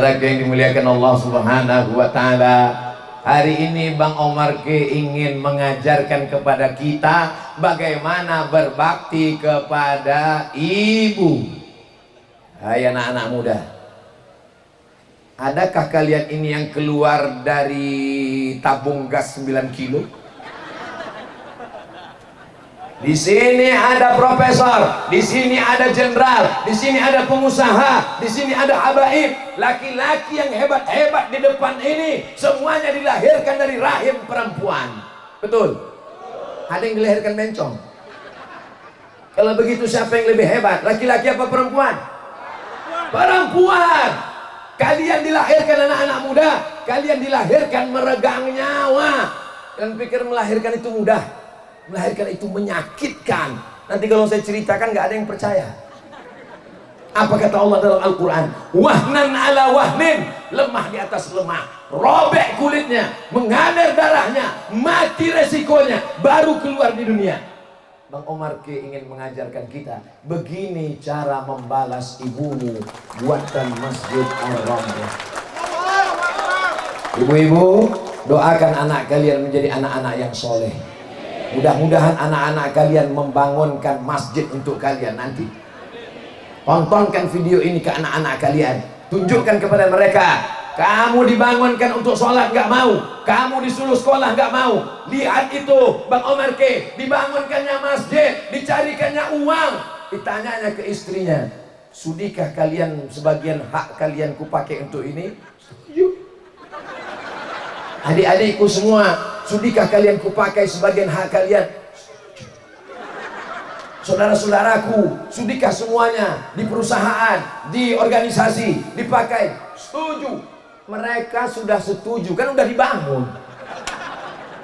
Saudara yang dimuliakan Allah Subhanahu wa Ta'ala, hari ini Bang Omar K ingin mengajarkan kepada kita bagaimana berbakti kepada ibu. Hai anak-anak muda, adakah kalian ini yang keluar dari tabung gas 9 kilo? Di sini ada profesor, di sini ada jenderal, di sini ada pengusaha, di sini ada habaib. Laki-laki yang hebat-hebat di depan ini semuanya dilahirkan dari rahim perempuan. Betul? Ada yang dilahirkan bencong. Kalau begitu siapa yang lebih hebat? Laki-laki apa perempuan? Perempuan. Kalian dilahirkan anak-anak muda, kalian dilahirkan meregang nyawa. Kalian pikir melahirkan itu mudah? Melahirkan itu menyakitkan. Nanti kalau saya ceritakan nggak ada yang percaya. Apa kata Allah dalam Al-Quran? Wahnan ala wahnin, lemah di atas lemah, robek kulitnya, mengalir darahnya, mati resikonya, baru keluar di dunia. Bang Omar K ingin mengajarkan kita begini cara membalas ibumu. Buatkan Masjid Ar-Rahmah. Ibu-ibu, doakan anak kalian menjadi anak-anak yang soleh. Mudah-mudahan anak-anak kalian membangunkan masjid untuk kalian nanti. Tontonkan video ini ke anak-anak kalian. Tunjukkan kepada mereka, kamu dibangunkan untuk sholat gak mau, kamu disuruh sekolah gak mau. Lihat itu Bang Omar K, dibangunkannya masjid, dicarikannya uang. Ditanyanya ke istrinya, sudikah kalian sebagian hak kalian kupakai untuk ini? Setuju. Adik-adikku semua, sudikah kalian kupakai sebagian hak kalian? Saudara-saudaraku, sudikah semuanya di perusahaan, di organisasi dipakai? Setuju. Mereka sudah setuju, kan udah dibangun.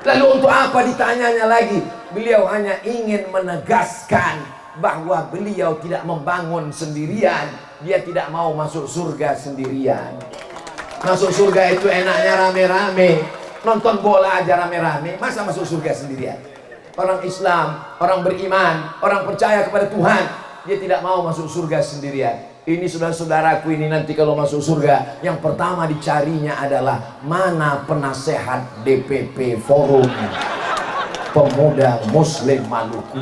Lalu untuk apa ditanyanya lagi? Beliau hanya ingin menegaskan bahwa beliau tidak membangun sendirian. Dia tidak mau masuk surga sendirian. Masuk surga itu enaknya rame-rame. Nonton bola aja rame-rame, masa masuk surga sendirian? Orang Islam, orang beriman, orang percaya kepada Tuhan, dia tidak mau masuk surga sendirian. Ini saudara-saudaraku, ini nanti kalau masuk surga, yang pertama dicarinya adalah mana penasehat DPP Forum Pemuda Muslim Maluku.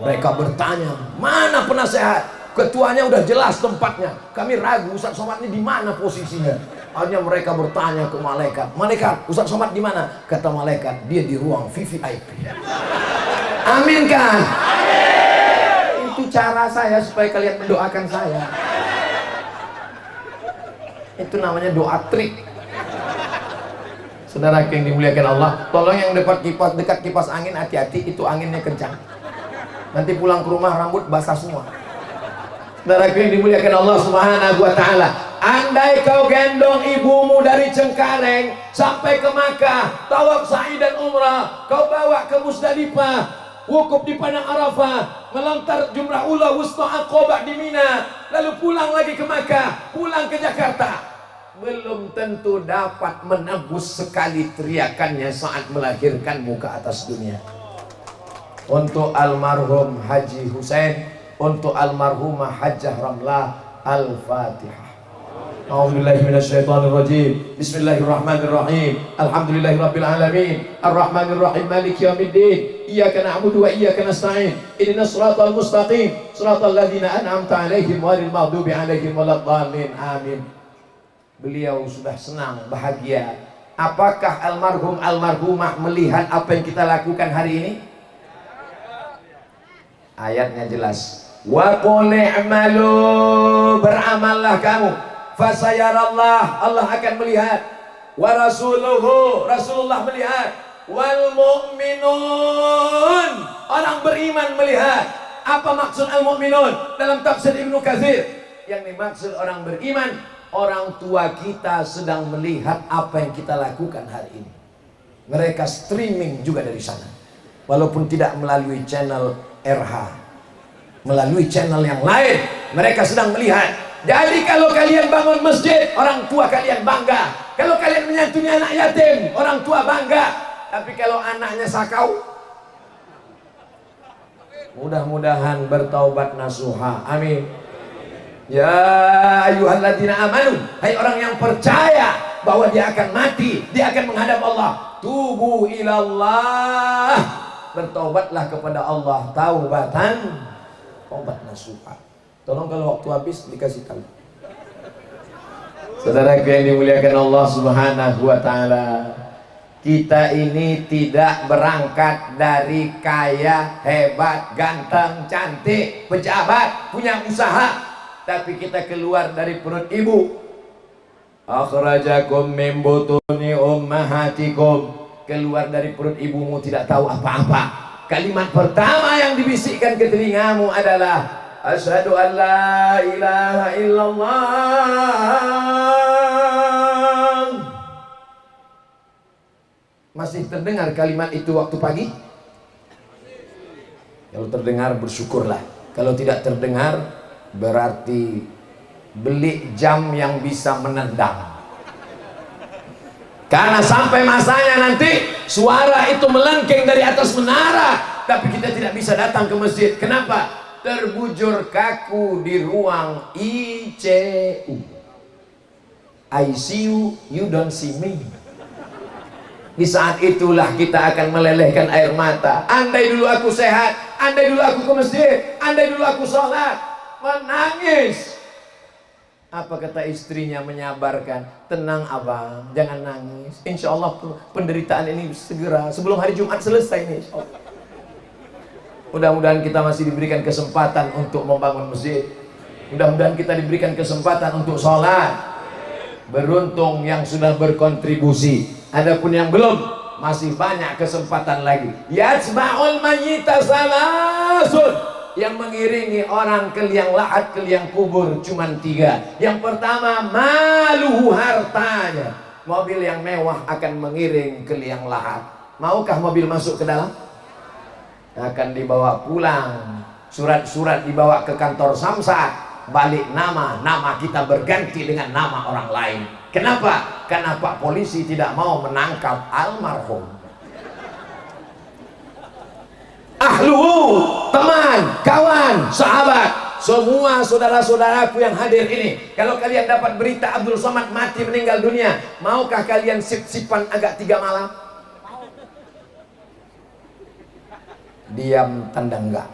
Mereka bertanya, mana penasehat? Ketuanya udah jelas tempatnya. Kami ragu Ustaz Somad ini di mana posisinya. Akhirnya mereka bertanya ke malaikat, malaikat, Ustaz Somad di mana? Kata malaikat, dia di ruang VVIP. Amin kan? Amin. Itu cara saya supaya kalian mendoakan saya. Itu namanya doa trik. Saudara yang dimuliakan Allah, tolong yang dekat kipas angin hati-hati, itu anginnya kencang. Nanti pulang ke rumah rambut basah semua. Saudara yang dimuliakan Allah Subhanahu wa Ta'ala, andai kau gendong ibumu dari Cengkareng sampai ke Makkah, tawaf sa'i dan umrah, kau bawa ke Musdalifah, wukuf di Padang Arafah, melontar jumrah ula wusta Aqabah di Mina, lalu pulang lagi ke Makkah, pulang ke Jakarta, belum tentu dapat menebus sekali teriakannya saat melahirkanmu ke atas dunia. Untuk almarhum Haji Hussein, untuk almarhumah Hajjah Ramlah, Al-Fatihah. A'udzubillahi minasyaitonirrajim. Bismillahirrahmanirrahim. Alhamdulillahirabbil alamin. Arrahmanirrahim. Maliki yaumiddin. Iyyaka na'budu wa iyyaka nasta'in. Ihdinas shiratal mustaqim. Shiratal ladzina an'amta 'alaihim ghairil maghdubi 'alaihim waladdallin. Amin. Beliau sudah senang, bahagia. Apakah almarhum almarhumah melihat apa yang kita lakukan hari ini? Ayatnya jelas. Wa qul i'malu, beramallah kamu, fasayarallah, Allah akan melihat, wa rasuluhu, Rasulullah melihat, wal mu'minun, orang beriman melihat. Apa maksud al mu'minun dalam tafsir Ibnu Katsir? Yang dimaksud orang beriman, orang tua kita sedang melihat apa yang kita lakukan hari ini. Mereka streaming juga dari sana, walaupun tidak melalui channel RH, melalui channel yang lain, mereka sedang melihat. Jadi kalau kalian bangun masjid, orang tua kalian bangga. Kalau kalian menyantuni anak yatim, orang tua bangga. Tapi kalau anaknya sakau, mudah-mudahan bertaubat nasuha. Amin. Ya ayyuhalladzina amanu, hai orang yang percaya bahwa dia akan mati, dia akan menghadap Allah. Tubu ilallah, bertobatlah kepada Allah taubatan, taubat nasuha. Tolong kalau waktu habis dikasih tahu. Saudara yang dimuliakan Allah Subhanahu wa taala, kita ini tidak berangkat dari kaya, hebat, ganteng, cantik, pejabat, punya usaha, tapi kita keluar dari perut ibu. Akhrajakum min butuni ummahatikum, keluar dari perut ibumu tidak tahu apa-apa. Kalimat pertama yang dibisikkan ke telingamu adalah asyhadu an la ilaha illallah. Masih terdengar kalimat itu waktu pagi? Kalau terdengar bersyukurlah. Kalau tidak terdengar berarti beli jam yang bisa menendang. Karena sampai masanya nanti suara itu melengking dari atas menara, tapi kita tidak bisa datang ke masjid. Kenapa? Terbujur kaku di ruang ICU. ICU, you don't see me. Di saat itulah kita akan melelehkan air mata. Andai dulu aku sehat, andai dulu aku ke masjid, andai dulu aku sholat, menangis. Apa kata istrinya menyabarkan? Tenang abang, jangan nangis. Insya Allah penderitaan ini segera sebelum hari Jumat selesai nih. Mudah-mudahan kita masih diberikan kesempatan untuk membangun masjid. Mudah-mudahan kita diberikan kesempatan untuk sholat. Beruntung yang sudah berkontribusi. Adapun yang belum, masih banyak kesempatan lagi. Yatsba'ul mayyita salasun, yang mengiringi orang ke liang lahat, ke liang kubur cuman 3. Yang pertama, maluhu, hartanya. Mobil yang mewah akan mengiring ke liang lahat. Maukah mobil masuk ke dalam? Akan dibawa pulang. Surat-surat dibawa ke kantor samsat. Balik nama kita berganti dengan nama orang lain. Kenapa? Karena Pak Polisi tidak mau menangkap almarhum. Ahlu, teman, kawan, sahabat, semua saudara-saudaraku yang hadir ini, kalau kalian dapat berita Abdul Somad mati meninggal dunia, maukah kalian sip-sipan agak 3 malam? Diam tanda enggak.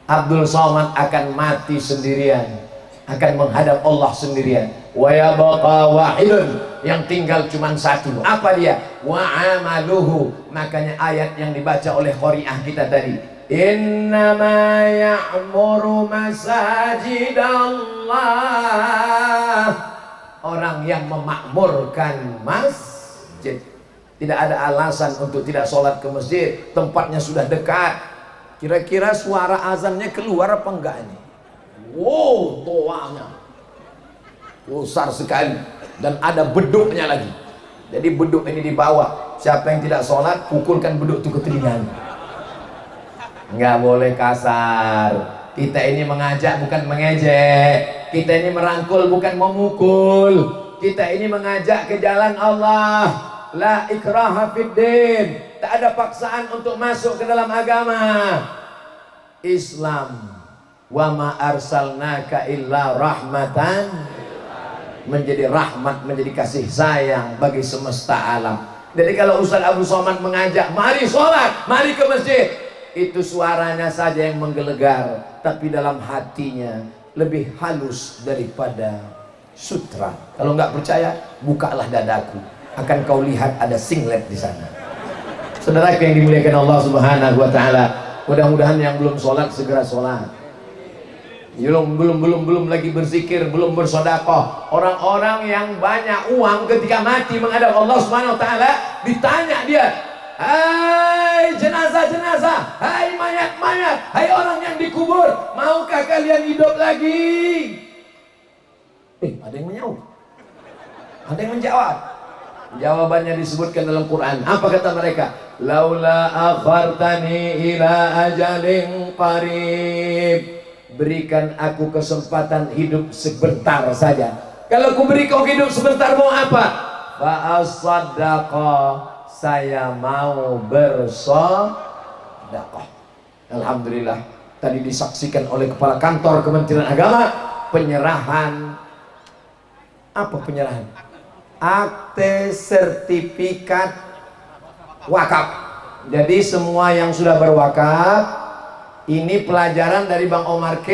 Abdul Somad akan mati sendirian, akan menghadap Allah sendirian. Wa yabqa wahidun, yang tinggal cuma 1. Apa dia? Wa amaluhu. Makanya ayat yang dibaca oleh qari'ah kita tadi, innama ya'muru masajidallah, orang yang memakmurkan masjid. Tidak ada alasan untuk tidak sholat ke masjid, tempatnya sudah dekat. Kira-kira suara azannya keluar apa enggak ini? Wow, toanya besar sekali, dan ada beduknya lagi. Jadi beduk ini dibawa. Siapa yang tidak sholat, pukulkan beduk itu ke telinganya. Nggak boleh kasar. Kita ini mengajak bukan mengejek. Kita ini merangkul bukan memukul. Kita ini mengajak ke jalan Allah. La ikraha fiddin. Tak ada paksaan untuk masuk ke dalam agama Islam. Wa ma arsalnaka illa rahmatan, menjadi rahmat, menjadi kasih sayang bagi semesta alam. Jadi kalau Ustaz Abdul Somad mengajak, mari sholat, mari ke masjid, itu suaranya saja yang menggelegar, tapi dalam hatinya lebih halus daripada sutra. Kalau nggak percaya, bukalah dadaku, akan kau lihat ada singlet di sana. Saudara yang dimuliakan Allah Subhanahu wa taala, mudah-mudahan yang belum sholat segera sholat. Belum lagi berzikir, belum bersedekah. Orang-orang yang banyak uang ketika mati menghadap Allah Subhanahu wa taala, ditanya dia, hai jenazah-jenazah, hai mayat-mayat, hai orang yang dikubur, maukah kalian hidup lagi? Ada yang menjawab, ada yang menjawab. Jawabannya disebutkan dalam Quran. Apa kata mereka? Laula akhartani ila ajalin qarib, berikan aku kesempatan hidup sebentar saja. Kalau aku beri kau hidup sebentar, mau apa? Fa'asaddaqa, saya mau bersedekah. Alhamdulillah, tadi disaksikan oleh Kepala Kantor Kementerian Agama, penyerahan apa penyerahan? Akte sertifikat wakaf. Jadi semua yang sudah berwakaf, ini pelajaran dari Bang Omar K,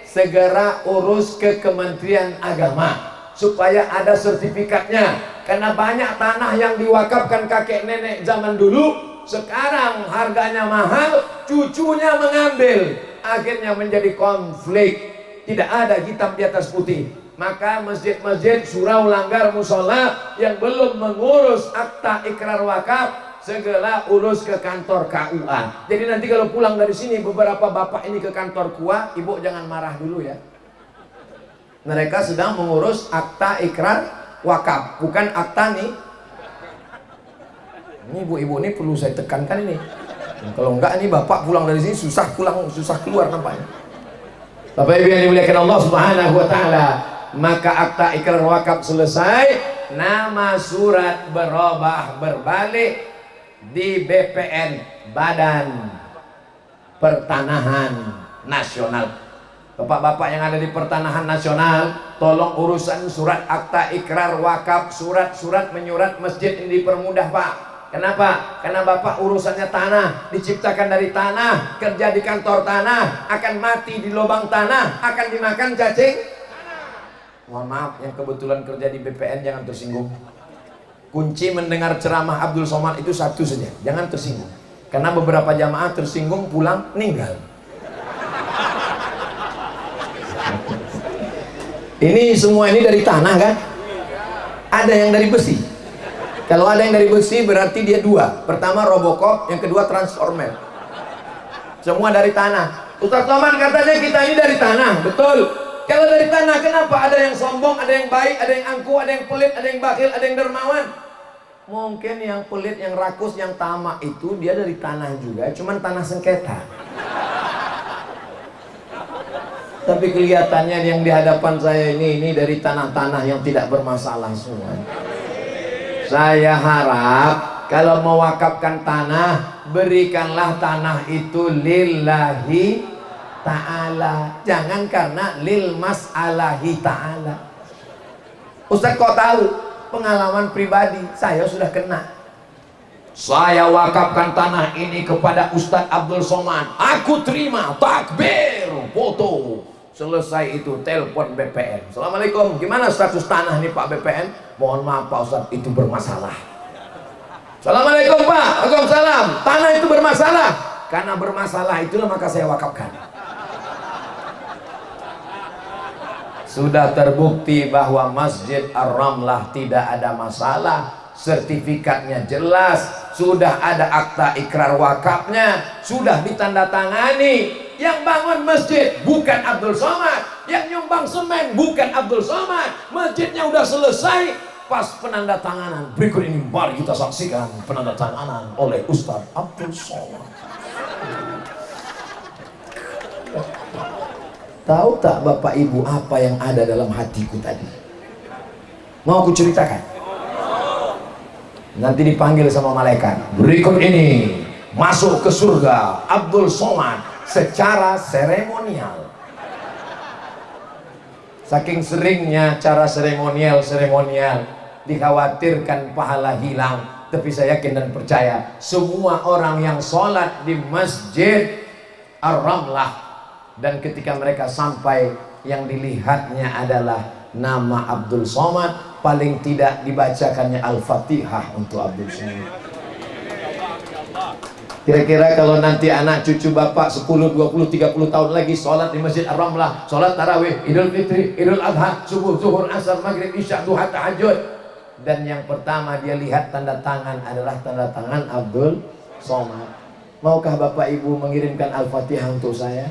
segera urus ke Kementerian Agama supaya ada sertifikatnya. Karena banyak tanah yang diwakafkan kakek nenek zaman dulu, sekarang harganya mahal, cucunya mengambil, akhirnya menjadi konflik. Tidak ada hitam di atas putih. Maka masjid-masjid, surau, langgar, musola yang belum mengurus akta ikrar wakaf, segera urus ke kantor KUA. Jadi nanti kalau pulang dari sini beberapa bapak ini ke kantor KUA, ibu jangan marah dulu ya. Mereka sedang mengurus akta ikrar wakaf, bukan akta nih. Ini ibu-ibu ini perlu saya tekankan ini. Kalau enggak ini bapak pulang dari sini susah pulang, susah keluar nampaknya. Bapak Ibu yang dimuliakan Allah Subhanahu wa taala, maka akta ikrar wakaf selesai, nama surat berubah berbalik di BPN, Badan Pertanahan Nasional. Bapak-bapak yang ada di Pertanahan Nasional, tolong urusan surat akta ikrar wakaf, surat-surat menyurat masjid ini dipermudah Pak. Kenapa? Karena Bapak urusannya tanah, diciptakan dari tanah, kerja di kantor tanah, akan mati di lubang tanah, akan dimakan cacing. Mohon maaf, yang kebetulan kerja di BPN jangan tersinggung. Kunci mendengar ceramah Abdul Somad itu satu saja, jangan tersinggung. Karena beberapa jamaah tersinggung pulang meninggal. Ini semua ini dari tanah kan? Ada yang dari besi. Kalau ada yang dari besi berarti dia dua. Pertama Robocop, yang kedua Transformer. Semua dari tanah. Ustaz Somad katanya kita ini dari tanah, betul. Kalau dari tanah kenapa ada yang sombong, ada yang baik, ada yang angkuh, ada yang pelit, ada yang bakil, ada yang dermawan? Mungkin yang pelit, yang rakus, yang tamak itu dia dari tanah juga, cuman tanah sengketa. Tapi kelihatannya yang di hadapan saya ini dari tanah-tanah yang tidak bermasalah semua. Saya harap kalau mewakafkan tanah, berikanlah tanah itu lillahi ta'ala, jangan karena lil mas'alahi ta'ala. Ustaz kok tahu? Pengalaman pribadi, saya sudah kena. Saya wakafkan tanah ini kepada Ustadz Abdul Somad, aku terima, takbir, foto. Selesai itu telepon BPN, Assalamualaikum, gimana status tanah nih Pak BPN? Mohon maaf Pak Ustadz, itu bermasalah. Assalamualaikum Pak, waalaikumsalam, tanah itu bermasalah. Karena bermasalah itulah maka saya wakafkan. Sudah terbukti bahwa Masjid Ar-Ramlah tidak ada masalah, sertifikatnya jelas, sudah ada akta ikrar wakafnya, sudah ditandatangani. Yang bangun masjid bukan Abdul Somad, yang nyumbang semen bukan Abdul Somad. Masjidnya udah selesai, pas penandatanganan. Berikut ini mari kita saksikan penandatanganan oleh Ustadz Abdul Somad. Tahu tak Bapak Ibu apa yang ada dalam hatiku tadi? Mau aku ceritakan? Nanti dipanggil sama malaikat. Berikut ini masuk ke surga Abdul Somad secara seremonial. Saking seringnya cara seremonial dikhawatirkan pahala hilang. Tapi saya yakin dan percaya semua orang yang sholat di Masjid Ar-Ramlah dan ketika mereka sampai yang dilihatnya adalah nama Abdul Somad, paling tidak dibacakannya Al-Fatihah untuk Abdul Somad. Kira-kira kalau nanti anak cucu bapak 10, 20, 30 tahun lagi sholat di Masjid Ar-Ramlah, sholat tarawih, Idul Fitri, Idul Adha, subuh, zuhur, asar, maghrib, isya, duha, tahajud, dan yang pertama dia lihat tanda tangan adalah tanda tangan Abdul Somad. Maukah Bapak Ibu mengirimkan Al-Fatihah untuk saya?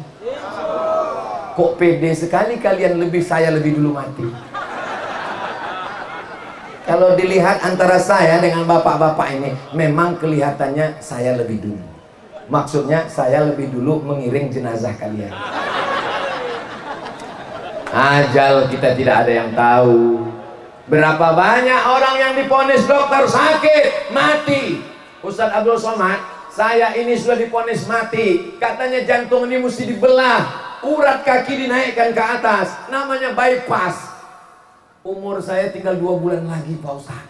Kok pede sekali kalian, saya lebih dulu mati. Kalau dilihat antara saya dengan bapak-bapak ini, memang kelihatannya saya lebih dulu. Maksudnya saya lebih dulu mengiring jenazah kalian. Ajal kita tidak ada yang tahu. Berapa banyak orang yang diponis dokter sakit, mati. Ustadz Abdul Somad saya ini sudah divonis mati, katanya jantung ini mesti dibelah, urat kaki dinaikkan ke atas, namanya bypass. Umur saya tinggal 2 bulan lagi Pak Ustaz.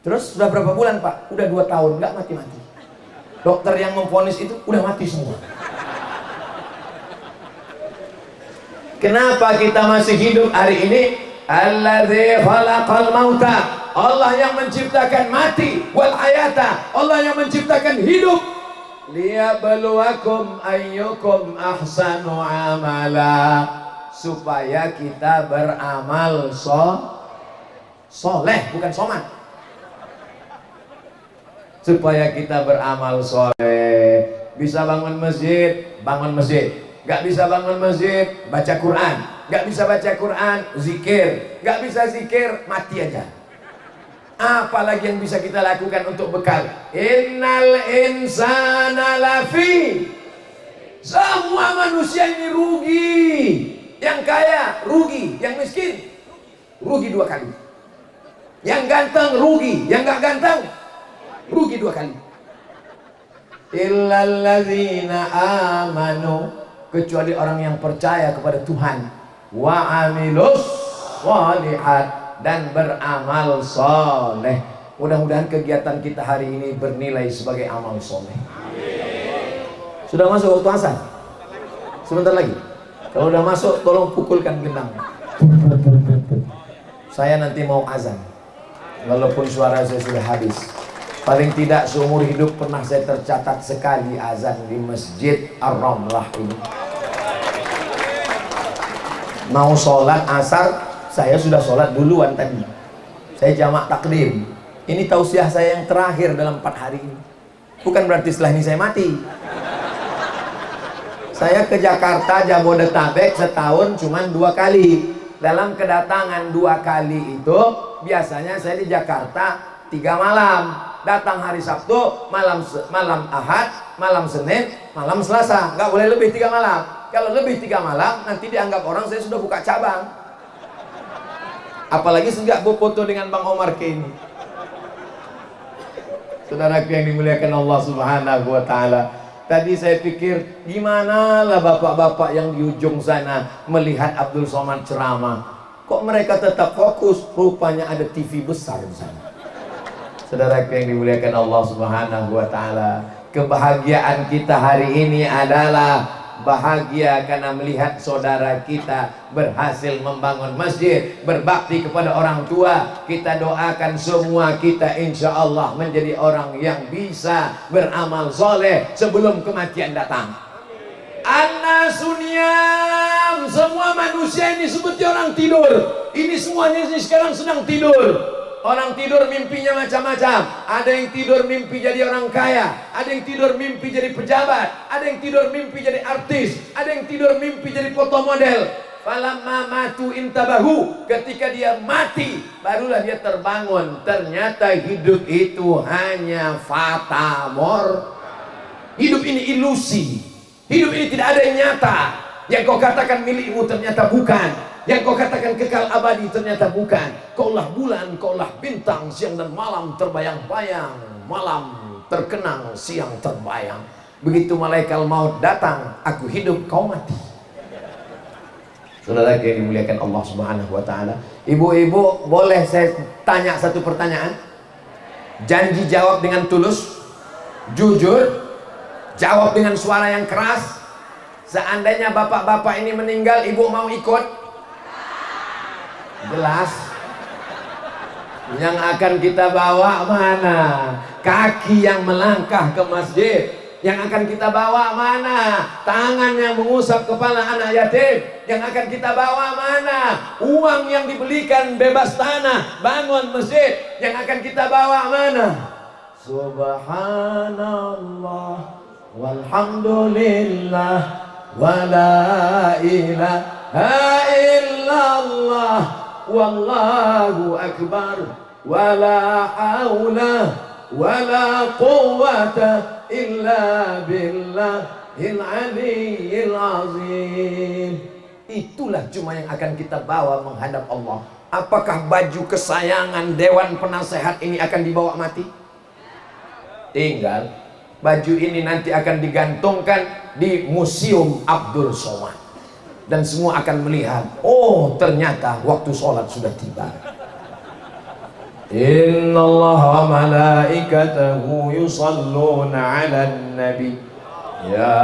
Terus sudah berapa bulan Pak? Udah 2 tahun, nggak mati-mati. Dokter yang memvonis itu udah mati semua. Kenapa kita masih hidup hari ini? Alladzi khalaqal mauta, Allah yang menciptakan mati, wal hayata, Allah yang menciptakan hidup. Liyabluwakum ayyukum ahsanu amala, supaya kita beramal soleh, bukan somat. Supaya kita beramal soleh. Bisa bangun masjid, bangun masjid. Gak bisa bangun masjid, baca Quran. Gak bisa baca Quran, zikir. Gak bisa zikir, mati aja. Apalagi yang bisa kita lakukan untuk bekal? Innal insana lafi, semua manusia ini rugi. Yang kaya rugi, yang miskin rugi 2 kali. Yang ganteng rugi, yang gak ganteng rugi 2 kali. Illalladzina amanu, kecuali orang yang percaya kepada Tuhan, wa amilus sholihat, dan beramal soleh. Mudah-mudahan kegiatan kita hari ini bernilai sebagai amal soleh. Sudah masuk waktu asar? Sebentar lagi. Kalau udah masuk, tolong pukulkan gendang. Saya nanti mau azan, walaupun suara saya sudah habis. Paling tidak seumur hidup pernah saya tercatat sekali azan di Masjid Ar-Ramlah ini. Mau sholat asar, saya sudah sholat duluan tadi. Saya jamak takdim. Ini tausiah saya yang terakhir dalam 4 hari ini. Bukan berarti setelah ini saya mati. Saya ke Jakarta, Jabodetabek setahun cuma 2 kali. Dalam kedatangan 2 kali itu, biasanya saya di Jakarta 3 malam. Datang hari Sabtu, malam Ahad, malam Senin, malam Selasa. Nggak boleh lebih 3 malam. Kalau lebih 3 malam, nanti dianggap orang saya sudah buka cabang. Apalagi sejak foto dengan Bang Omar Keni. Saudaraku yang dimuliakan Allah Subhanahu wa Ta'ala. Tadi saya pikir, gimana lah bapak-bapak yang di ujung sana melihat Abdul Somad ceramah. Kok mereka tetap fokus? Rupanya ada TV besar di sana. Saudaraku yang dimuliakan Allah Subhanahu wa Ta'ala. Kebahagiaan kita hari ini adalah bahagia karena melihat saudara kita berhasil membangun masjid, berbakti kepada orang tua. Kita doakan semua kita insya Allah menjadi orang yang bisa beramal soleh sebelum kematian datang. An-nasuniyam, semua manusia ini seperti orang tidur. Ini semuanya ini sekarang sedang tidur. Orang tidur mimpinya macam-macam. Ada yang tidur mimpi jadi orang kaya, ada yang tidur mimpi jadi pejabat, ada yang tidur mimpi jadi artis, ada yang tidur mimpi jadi foto model. Falamma matu intabahu, ketika dia mati barulah dia terbangun. Ternyata hidup itu hanya fata mor. Hidup ini ilusi. Hidup ini tidak ada yang nyata. Yang kau katakan milikmu ternyata bukan. Yang kau katakan kekal abadi ternyata bukan. Kaulah bulan, kaulah bintang, siang dan malam terbayang-bayang, malam terkenang, siang terbayang. Begitu malaikat maut datang, aku hidup, kau mati. Saudara yang dimuliakan Allah Subhanahu wa Ta'ala. Ibu-ibu, boleh saya tanya satu pertanyaan? Janji jawab dengan tulus, jujur, jawab dengan suara yang keras. Seandainya bapak-bapak ini meninggal, ibu mau ikut? Jelas. Yang akan kita bawa mana? Kaki yang melangkah ke masjid. Yang akan kita bawa mana? Tangan yang mengusap kepala anak yatim. Yang akan kita bawa mana? Uang yang dibelikan bebas tanah, bangun masjid. Yang akan kita bawa mana? Subhanallah walhamdulillah wala ilaha illallah wallahu akbar wala haula wala quwwata illa billahil aliyyil azim. Itulah cuma yang akan kita bawa menghadap Allah. Apakah baju kesayangan Dewan Penasehat ini akan dibawa mati? Tinggal Baju ini nanti akan digantungkan di Museum Abdul Somad, dan semua akan melihat, oh ternyata waktu sholat sudah tiba. Inna Allah wa malaikatahu yusalluna ala nabi ya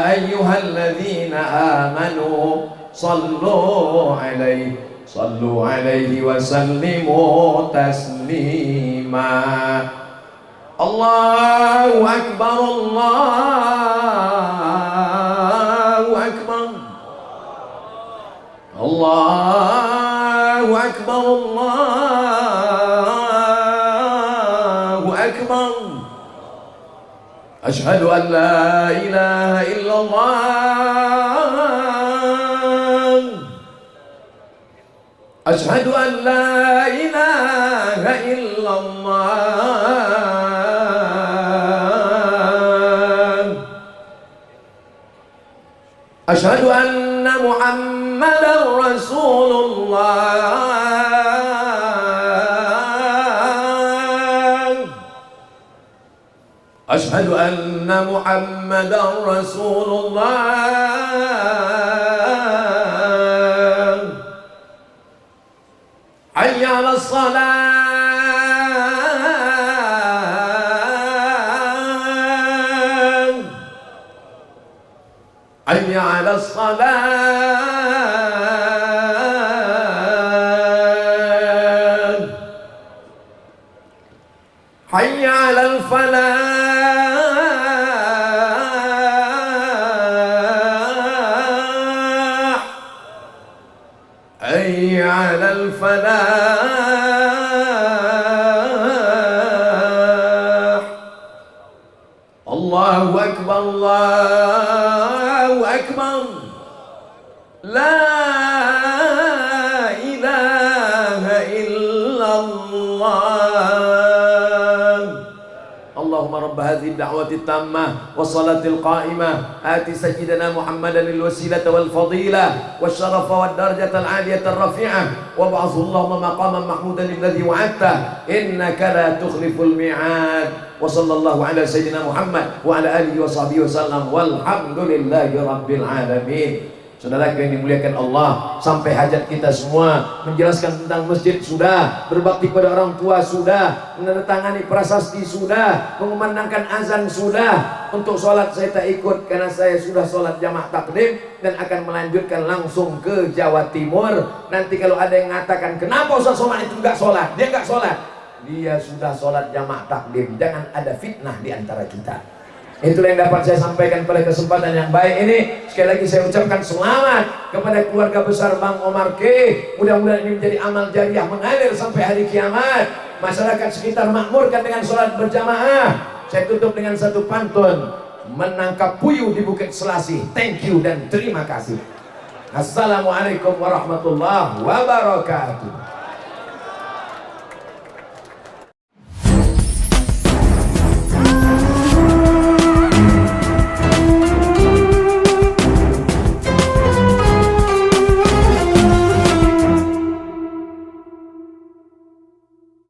ayyuhalladzina amanu sallu alaihi wa sallimu taslima. Allahu Akbar, Allahu Akbar, Allahu Akbar, Allahu Akbar. Asyhadu an la ilaha illallah, asyhadu an la ilaha illallah, asyhadu anna Muhammadar Rasulullah, asyhadu anna Muhammadar Rasulullah. Hayya 'alas salat, hayya 'alas salat, hayya 'alal falah, hayya 'alal falah. Allahu Akbar, Allahu Akbar. La ilaha illallah. Allahumma rabb hadhihi ad-da'wati at-tammah was-salatil qa'imah ati sayyidina Muhammadan al-wasilata wal fadilah wasyarafa wad-darajata al-'aliyata ar-rafi'ah wab'athhu Allahumma maqaman mahmudan alladhi wa'adta innaka la tukhliful mi'ad. Wa sallallahu ala sayyidina Muhammad wa ala alihi wa sahbihi wasallam walhamdulillahi rabbil alamin. Saudara yang dimuliakan Allah, sampai hajat kita semua, menjelaskan tentang masjid sudah, berbakti pada orang tua sudah, menandatangani prasasti sudah, mengumandangkan azan sudah. Untuk sholat saya tak ikut karena saya sudah sholat jamaah takdim dan akan melanjutkan langsung ke Jawa Timur. Nanti kalau ada yang mengatakan kenapa Ustaz Somad itu enggak sholat, dia enggak sholat, dia sudah sholat jamaah takdim. Jangan ada fitnah di antara kita. Itulah yang dapat saya sampaikan pada kesempatan yang baik ini. Sekali lagi saya ucapkan selamat kepada keluarga besar Bang Omar K. Mudah-mudahan ini menjadi amal jariah mengalir sampai hari kiamat. Masyarakat sekitar makmurkan dengan sholat berjamaah. Saya tutup dengan satu pantun, menangkap puyuh di Bukit Selasih. Thank you dan terima kasih. Assalamualaikum warahmatullahi wabarakatuh.